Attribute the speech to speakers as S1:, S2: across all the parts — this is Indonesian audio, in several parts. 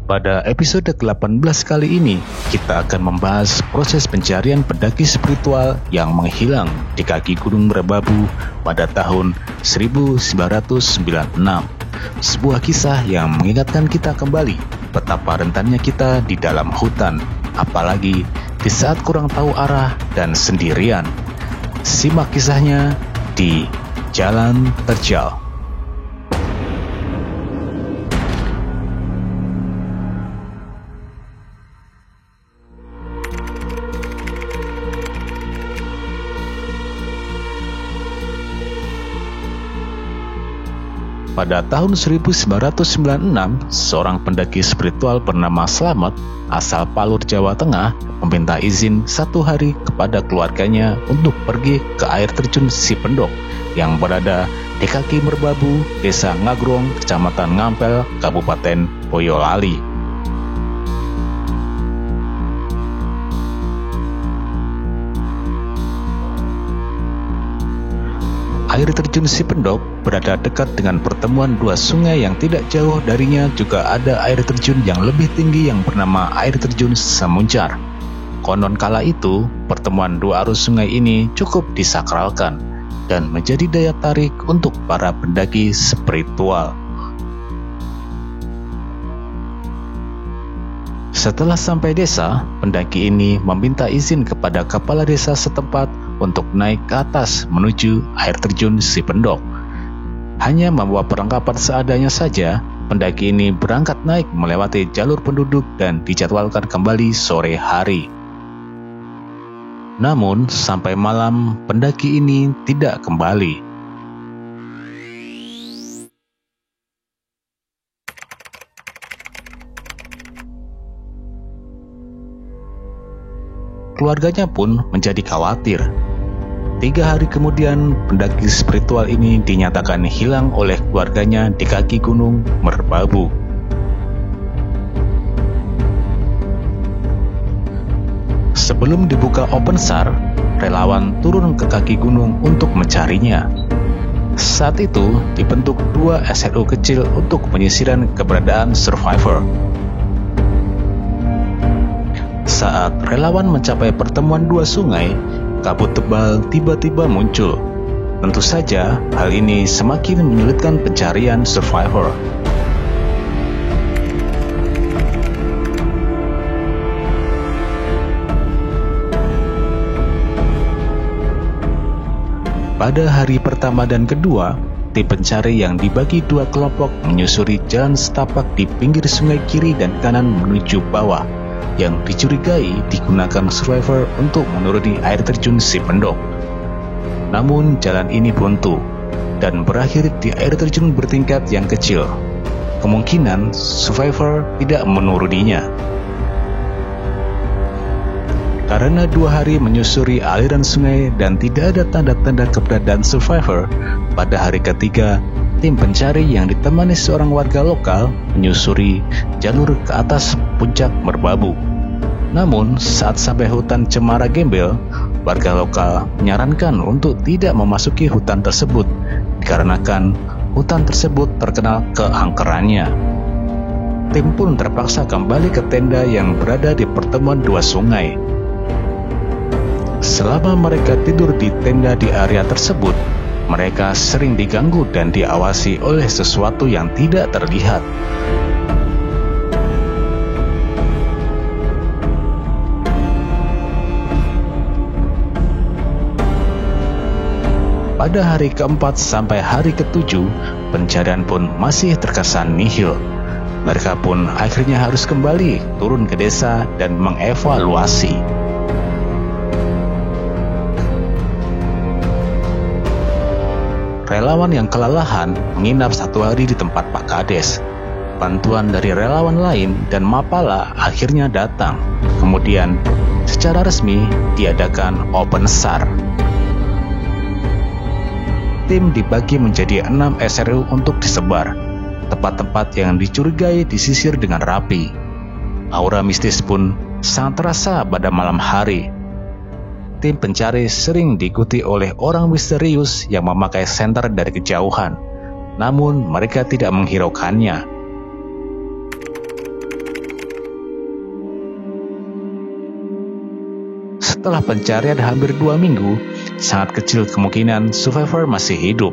S1: Pada episode ke-18 kali ini, kita akan membahas proses pencarian pendaki spiritual yang menghilang di kaki Gunung Merbabu pada tahun 1996. Sebuah kisah yang mengingatkan kita kembali betapa rentannya kita di dalam hutan, apalagi di saat kurang tahu arah dan sendirian. Simak kisahnya di Jalan Terjal. Pada tahun 1996, seorang pendaki spiritual bernama Slamet, asal Palur, Jawa Tengah, meminta izin 1 hari kepada keluarganya untuk pergi ke air terjun Sipendok yang berada di kaki Merbabu, Desa Ngagrong, Kecamatan Ngampel, Kabupaten Boyolali. Air terjun Sipendok berada dekat dengan pertemuan 2 sungai yang tidak jauh darinya juga ada air terjun yang lebih tinggi yang bernama air terjun Semuncar. Konon kala itu, pertemuan 2 arus sungai ini cukup disakralkan dan menjadi daya tarik untuk para pendaki spiritual. Setelah sampai desa, pendaki ini meminta izin kepada kepala desa setempat untuk naik ke atas menuju air terjun Sipendok. Hanya membawa perlengkapan seadanya saja, pendaki ini berangkat naik melewati jalur penduduk dan dijadwalkan kembali sore hari. Namun, sampai malam pendaki ini tidak kembali. Keluarganya pun menjadi khawatir. 3 hari kemudian, pendaki spiritual ini dinyatakan hilang oleh keluarganya di kaki Gunung Merbabu. Sebelum dibuka open SAR, relawan turun ke kaki gunung untuk mencarinya. Saat itu, dibentuk 2 SRU kecil untuk penyisiran keberadaan survivor. Saat relawan mencapai pertemuan 2 sungai, kabut tebal tiba-tiba muncul. Tentu saja, hal ini semakin menyulitkan pencarian survivor. Pada hari pertama dan kedua, tim pencari yang dibagi 2 kelompok menyusuri jalan setapak di pinggir sungai kiri dan kanan menuju bawah, yang dicurigai digunakan survivor untuk menuruni air terjun Sipendok. Namun jalan ini buntu dan berakhir di air terjun bertingkat yang kecil. Kemungkinan survivor tidak menuruninya. Karena 2 hari menyusuri aliran sungai dan tidak ada tanda-tanda keberadaan survivor, pada hari ketiga, tim pencari yang ditemani seorang warga lokal menyusuri jalur ke atas puncak Merbabu. Namun, saat sampai hutan Cemara Gembel, warga lokal menyarankan untuk tidak memasuki hutan tersebut dikarenakan hutan tersebut terkenal keangkerannya. Tim pun terpaksa kembali ke tenda yang berada di pertemuan 2 sungai. Selama mereka tidur di tenda di area tersebut, mereka sering diganggu dan diawasi oleh sesuatu yang tidak terlihat. Pada hari keempat sampai hari ketujuh, pencarian pun masih terkesan nihil. Mereka pun akhirnya harus kembali turun ke desa dan mengevaluasi. Relawan yang kelelahan menginap 1 hari di tempat Pak Kades. Bantuan dari relawan lain dan Mapala akhirnya datang. Kemudian, secara resmi diadakan open SAR. Tim dibagi menjadi 6 SRU untuk disebar. Tempat-tempat yang dicurigai disisir dengan rapi. Aura mistis pun sangat terasa pada malam hari. Tim pencari sering diikuti oleh orang misterius yang memakai senter dari kejauhan. Namun mereka tidak menghiraukannya. setelah pencarian hampir 2 minggu, sangat kecil kemungkinan survivor masih hidup.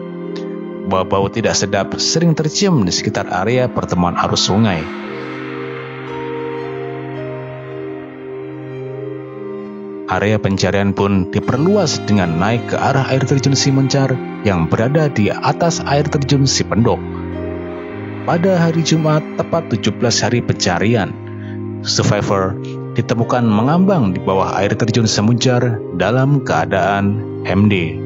S1: Bau-bau tidak sedap sering tercium di sekitar area pertemuan arus sungai. Area pencarian pun diperluas dengan naik ke arah air terjun Simencar yang berada di atas air terjun Sipendok. Pada hari Jumat, tepat 17 hari pencarian, survivor ditemukan mengambang di bawah air terjun Semuncar dalam keadaan MD.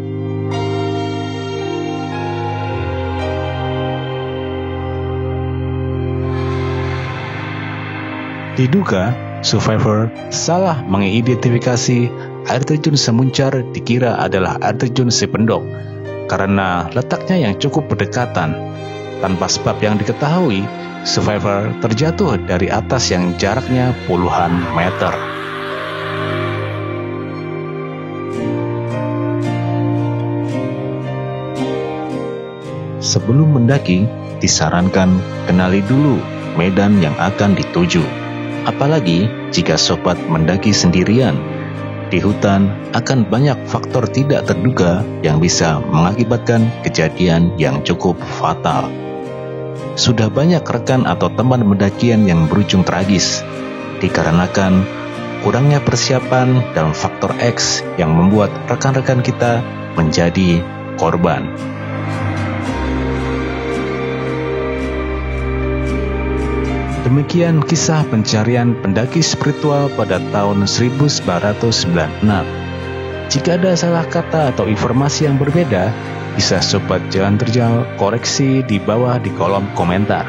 S1: Diduga, survivor salah mengidentifikasi air terjun Semuncar dikira adalah air terjun Sipendok karena letaknya yang cukup berdekatan. Tanpa sebab yang diketahui, survivor terjatuh dari atas yang jaraknya puluhan meter. Sebelum mendaki, disarankan kenali dulu medan yang akan dituju. Apalagi jika sobat mendaki sendirian. Di hutan akan banyak faktor tidak terduga yang bisa mengakibatkan kejadian yang cukup fatal. Sudah banyak rekan atau teman pendakian yang berujung tragis dikarenakan kurangnya persiapan dan faktor X yang membuat rekan-rekan kita menjadi korban. Demikian kisah pencarian pendaki spiritual pada tahun 1996. Jika ada salah kata atau informasi yang berbeda, bisa sobat Jalan Terjal koreksi di bawah di kolom komentar.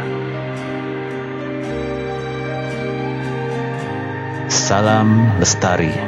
S1: Salam lestari.